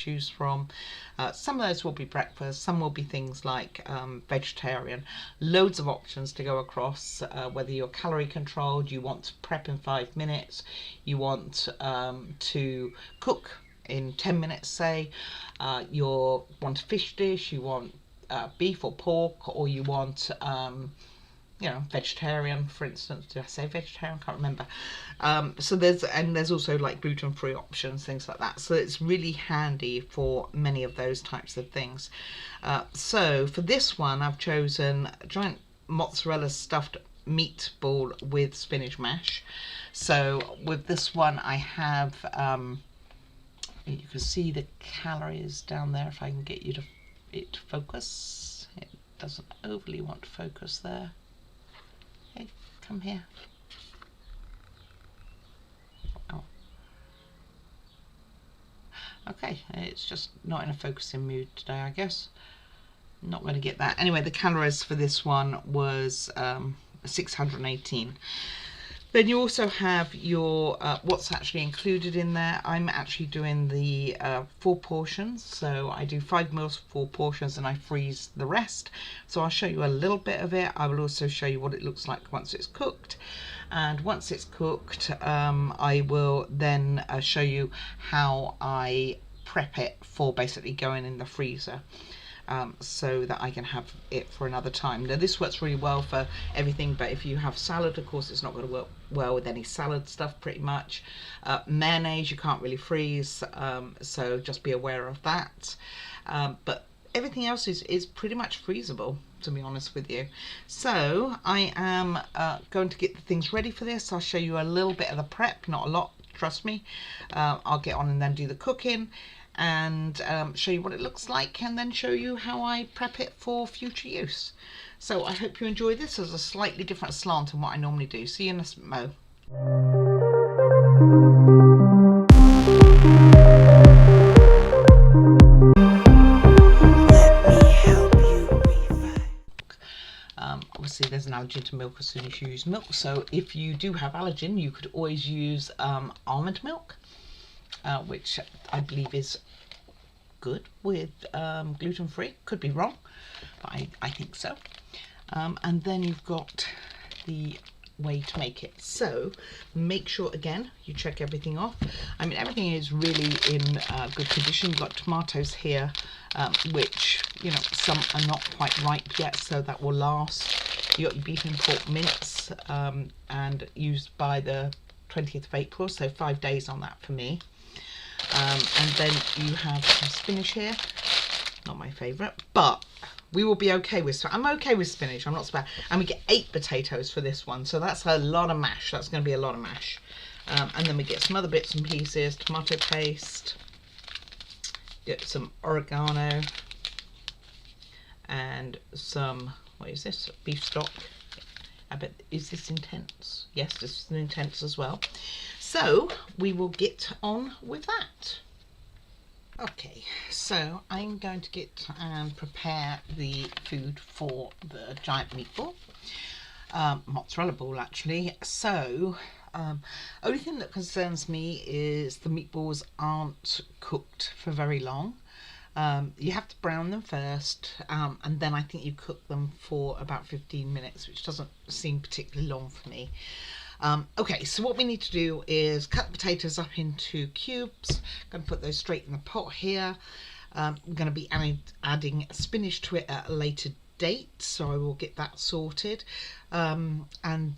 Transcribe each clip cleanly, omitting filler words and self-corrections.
choose from. Some of those will be breakfast, some will be things like vegetarian. Loads of options to go across, whether you're calorie controlled, you want to prep in 5 minutes, you want to cook in 10 minutes, say, you want a fish dish, you want beef or pork, or you want you know, vegetarian, for instance. Did I say vegetarian? Can't remember. So there's also like gluten-free options, things like that. So it's really handy for many of those types of things. So for this one, I've chosen a giant mozzarella stuffed meatball with spinach mash. So with this one, I have, you can see the calories down there if I can get it to focus. It doesn't overly want to focus there. Hey, come here. Oh. Okay, it's just not in a focusing mood today, I guess. Not going to get that. Anyway, the calories for this one was 618. Then you also have your what's actually included in there. I'm actually doing the 4 portions, so I do 5 meals, 4 portions, and I freeze the rest. So I'll show you a little bit of it. I will also show you what it looks like once it's cooked, and once it's cooked, I will then show you how I prep it for basically going in the freezer. So that I can have it for another time. Now this works really well for everything, but if you have salad, of course, it's not going to work well with any salad stuff pretty much. Mayonnaise you can't really freeze, so just be aware of that. But everything else is pretty much freezable, to be honest with you. So I am going to get the things ready for this. I'll show you a little bit of the prep, not a lot, trust me. I'll get on and then do the cooking, and show you what it looks like, and then show you how I prep it for future use. So I hope you enjoy this as a slightly different slant than what I normally do. See you in a mo. Obviously there's an allergen to milk as soon as you use milk, so if you do have allergen, you could always use almond milk, which I believe is good with gluten-free. Could be wrong, but I think so. And then you've got the way to make it. So make sure again you check everything off. I mean, everything is really in good condition. You've got tomatoes here, which, you know, some are not quite ripe yet, so that will last. You got your beef and pork mince, and used by the 20th of April, so 5 days on that for me. And then you have some spinach here, not my favourite, but we will be okay with, I'm okay with spinach, I'm not so bad. And we get 8 potatoes for this one, so that's a lot of mash, that's going to be a lot of mash. And then we get some other bits and pieces, tomato paste, get some oregano, and some, what is this, beef stock. I bet, is this intense? Yes, this is an intense as well. So we will get on with that. Okay, so I'm going to get and prepare the food for the giant meatball, mozzarella ball actually. So only thing that concerns me is the meatballs aren't cooked for very long. You have to brown them first, and then I think you cook them for about 15 minutes, which doesn't seem particularly long for me. Okay, so what we need to do is cut the potatoes up into cubes. I'm going to put those straight in the pot here. I'm going to be adding spinach to it at a later date, so I will get that sorted. And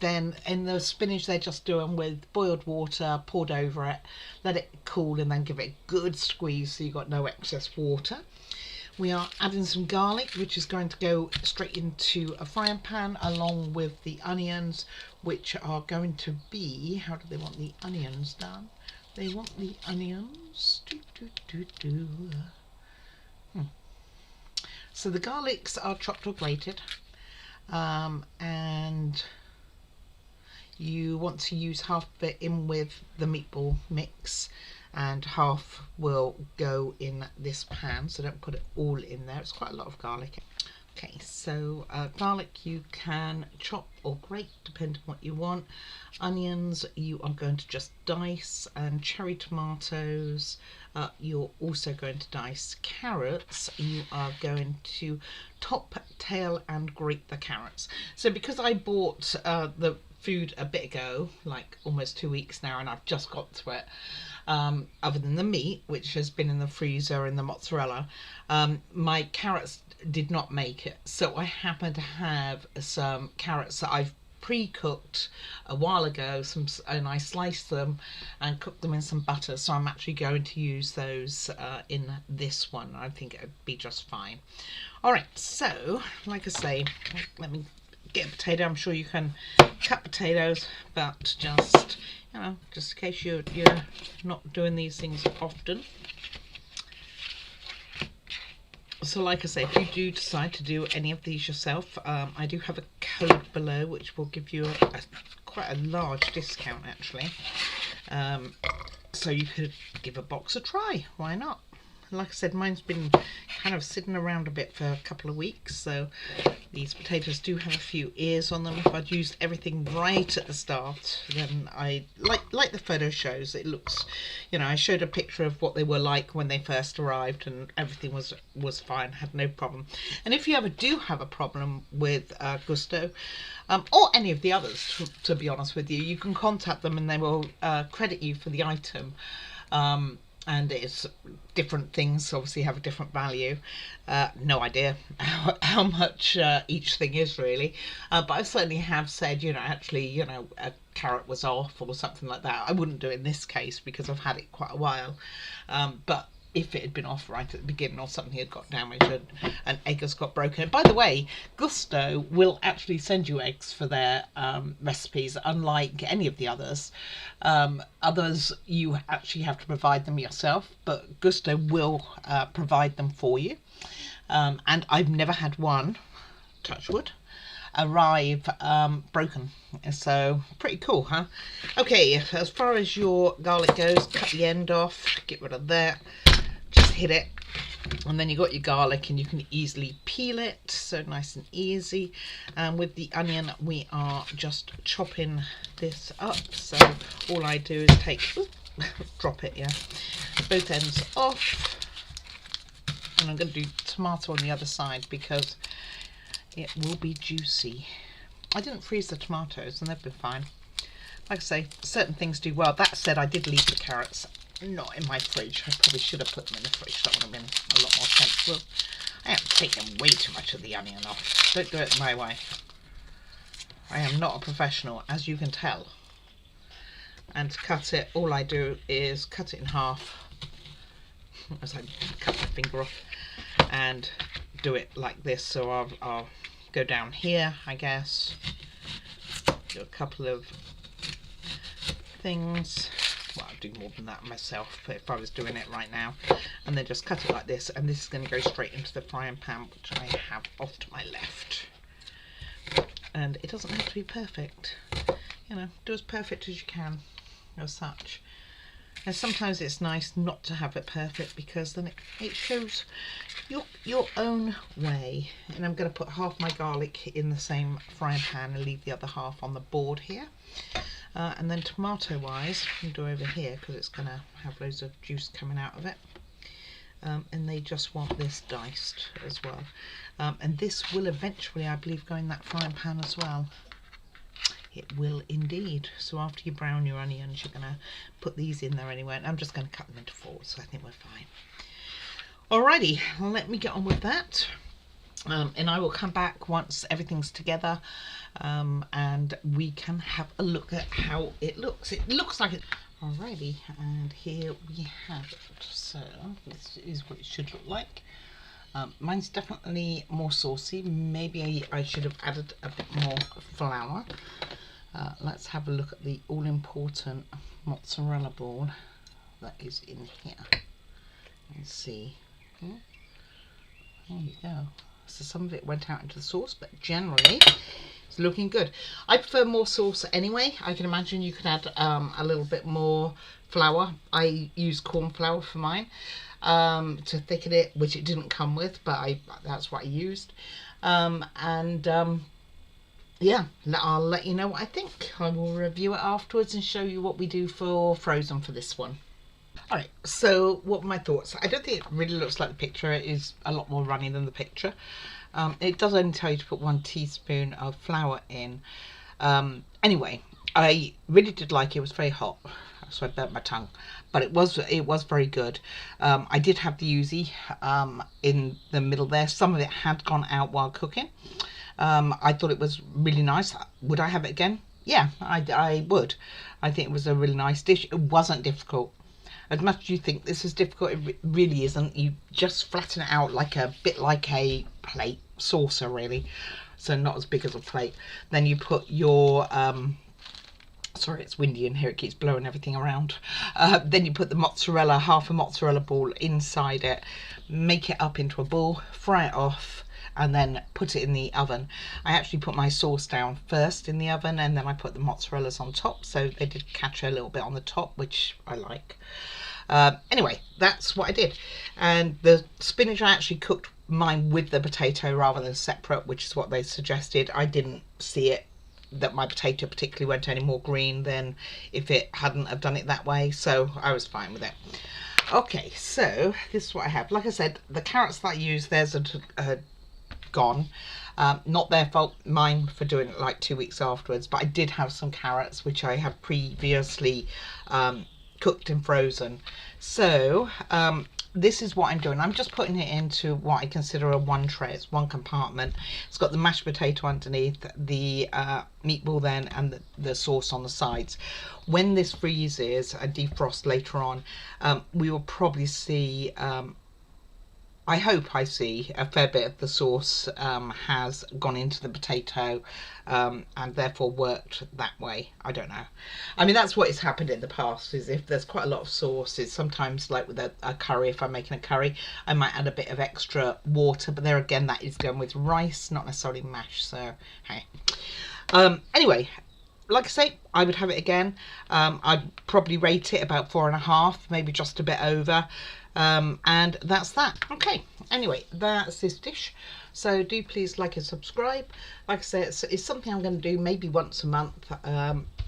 then in the spinach, they're just doing with boiled water poured over it, let it cool, and then give it a good squeeze so you've got no excess water. We are adding some garlic, which is going to go straight into a frying pan along with the onions, which are going to be, how do they want the onions done? They want the onions, So the garlics are chopped or grated, and you want to use half of it in with the meatball mix, and half will go in this pan, so don't put it all in there. It's quite a lot of garlic. Okay, so garlic you can chop or grate depending on what you want. Onions you are going to just dice, and cherry tomatoes you're also going to dice. Carrots you are going to top, tail and grate the carrots. So because I bought the food a bit ago, like almost 2 weeks now, and I've just got to it, other than the meat, which has been in the freezer, and the mozzarella, my carrots did not make it. So I happen to have some carrots that I've pre-cooked a while ago, and I sliced them and cooked them in some butter. So I'm actually going to use those in this one. I think it would be just fine. All right, so like I say, let me get a potato. I'm sure you can cut potatoes, but just, you know, just in case you're not doing these things often. So like I say, if you do decide to do any of these yourself, I do have a code below which will give you quite a large discount actually. So you could give a box a try, why not? Like I said, mine's been kind of sitting around a bit for a couple of weeks, so these potatoes do have a few ears on them. If I'd used everything right at the start, then like the photo shows, it looks, you know, I showed a picture of what they were like when they first arrived, and everything was fine, had no problem. And if you ever do have a problem with Gousto, or any of the others, to be honest with you, you can contact them and they will credit you for the item. And it's different things obviously have a different value. No idea how much each thing is really, but I certainly have said, you know, actually, you know, a carrot was off or something like that. I wouldn't do it in this case because I've had it quite a while, but if it had been off right at the beginning, or something had got damaged, and an egg has got broken. And by the way, Gousto will actually send you eggs for their recipes, unlike any of the others. Others you actually have to provide them yourself, but Gousto will provide them for you. And I've never had one, touch wood, arrive broken. So pretty cool, huh? Okay, as far as your garlic goes, cut the end off, get rid of that, just hit it, and then you got your garlic and you can easily peel it, so nice and easy. And with the onion we are just chopping this up, so all I do is take drop it, yeah, both ends off. And I'm going to do tomato on the other side because it will be juicy. I didn't freeze the tomatoes and they've been fine. Like I say, certain things do well. That said, I did leave the carrots not in my fridge. I probably should have put them in the fridge. That would have been a lot more sensible. I am taking way too much of the onion off. Don't do it my way. I am not a professional, as you can tell. And to cut it, all I do is cut it in half, as I cut my finger off, and do it like this. So I'll go down here, I guess, do a couple of things. Well, I'll do more than that myself if I was doing it right now, and then just cut it like this, and this is going to go straight into the frying pan, which I have off to my left. And it doesn't have to be perfect, you know, do as perfect as you can as such. And sometimes it's nice not to have it perfect, because then it shows your own way. And I'm going to put half my garlic in the same frying pan and leave the other half on the board here. And then tomato wise, I can do over here because it's going to have loads of juice coming out of it. And they just want this diced as well. And this will eventually, I believe, go in that frying pan as well. It will indeed. So after you brown your onions, you're going to put these in there anyway. And I'm just going to cut them into four, so I think we're fine. Alrighty, let me get on with that. And I will come back once everything's together, and we can have a look at how it looks. It looks like it. Alrighty, and here we have it. So this is what it should look like. Mine's definitely more saucy. Maybe I should have added a bit more flour. Let's have a look at the all-important mozzarella ball that is in here. Let's see. There you go. So some of it went out into the sauce, but generally It's looking good. I prefer more sauce anyway. I can imagine you could add a little bit more flour. I use corn flour for mine to thicken it, which it didn't come with, but that's what I used. Yeah, I'll let you know what I think. I will review it afterwards and show you what we do for frozen for this one. All right, so what were my thoughts? I don't think it really looks like the picture. It is a lot more runny than the picture. It does only tell you to put 1 teaspoon of flour in. Anyway, I really did like it. It was very hot, so I burnt my tongue. But it was very good. I did have the Uzi in the middle there. Some of it had gone out while cooking. I thought it was really nice. Would I have it again? Yeah, I would. I think it was a really nice dish. It wasn't difficult. As much as you think this is difficult, it really isn't. You just flatten it out like a bit like a plate, saucer really. So not as big as a plate. Then you put your, sorry, it's windy in here. It keeps blowing everything around. Then you put the mozzarella, half a mozzarella ball inside it. Make it up into a ball, fry it off, and then put it in the oven. I actually put my sauce down first in the oven, and then I put the mozzarellas on top, so they did catch a little bit on the top, which I like. Anyway, that's what I did. And the spinach, I actually cooked mine with the potato rather than separate, which is what they suggested. I didn't see it that my potato particularly went any more green than if it hadn't have done it that way, so I was fine with it. Okay, so this is what I have. Like I said, the carrots that I used, there's a gone. Not their fault, mine for doing it like 2 weeks afterwards, but I did have some carrots which I had previously cooked and frozen. So this is what I'm doing. I'm just putting it into what I consider a one tray. It's one compartment. It's got the mashed potato underneath, the meatball then, and the sauce on the sides. When this freezes and defrosts later on, we will probably see I hope I see a fair bit of the sauce has gone into the potato and therefore worked that way. I don't know. I mean, that's what has happened in the past, is if there's quite a lot of sauce, it's sometimes like with a curry, if I'm making a curry, I might add a bit of extra water, but there again, that is going with rice, not necessarily mash, so hey. Anyway, like I say, I would have it again. I'd probably rate it about 4.5, maybe just a bit over. And that's that. Okay, anyway, that's this dish. So do please like and subscribe. Like I say, it's something I'm going to do maybe once a month.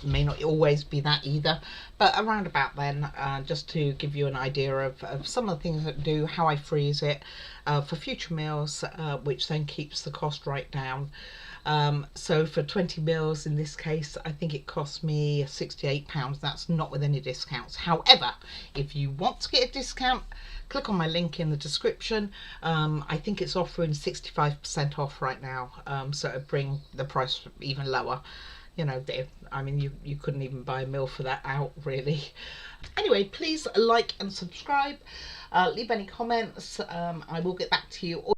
May not always be that either, but around about then, just to give you an idea of some of the things that I do, how I freeze it for future meals, which then keeps the cost right down. So for 20 meals in this case, I think it cost me £68. That's not with any discounts. However, if you want to get a discount, click on my link in the description. I think it's offering 65% off right now, so it'll bring the price even lower. You know, I mean, you couldn't even buy a meal for that out, really. Anyway, please like and subscribe. Leave any comments. I will get back to you.